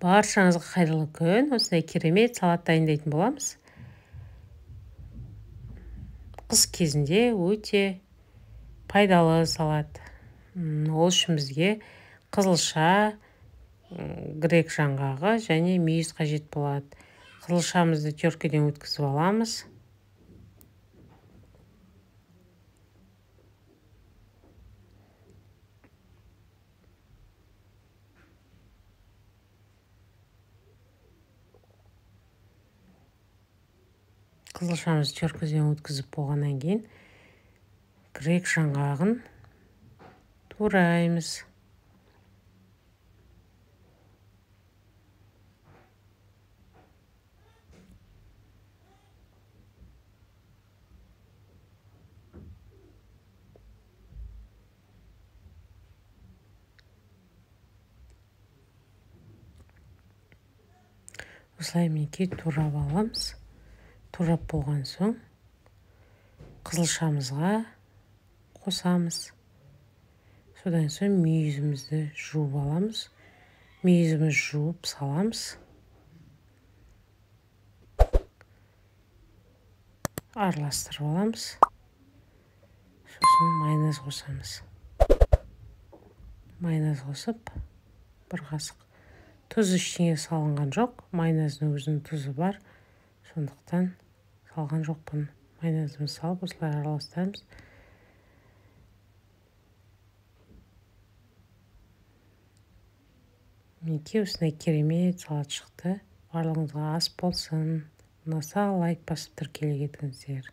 Баршаңызға қайырлы күн. Осындай керемет салат дайындайтын боламыз. Қыс кезінде өте пайдалы салат. Ол үшін бізге қызылша, грек жаңғағы және мүйіз қажет болады. Қызылшамызды теркеден өткізіп аламыз. Қызылшамызды теркеден өткізіп болғаннан кейін грек жаңғағын тураймыз. Осылай мінекей турап аламыз. Турап болған соң қызылшамызға қосамыз. Содан соң мүйізімізді жуып аламыз. Мүйізімізді жуып саламыз. Араластырып аламыз. Сосын майонез қосамыз. Майонез қосып, бір қасық. Тұз ештеңе салынған жоқ. Майонездің өзінің тұзы бар. Сондықтан салған жоқпын. Майонезімізді салып, осылай араластырамыз. Мінекей осындай керемет салат шықты. Барлығыңызға ас болсын. Ұнаса лайк басып тіркеле кетіңіздер.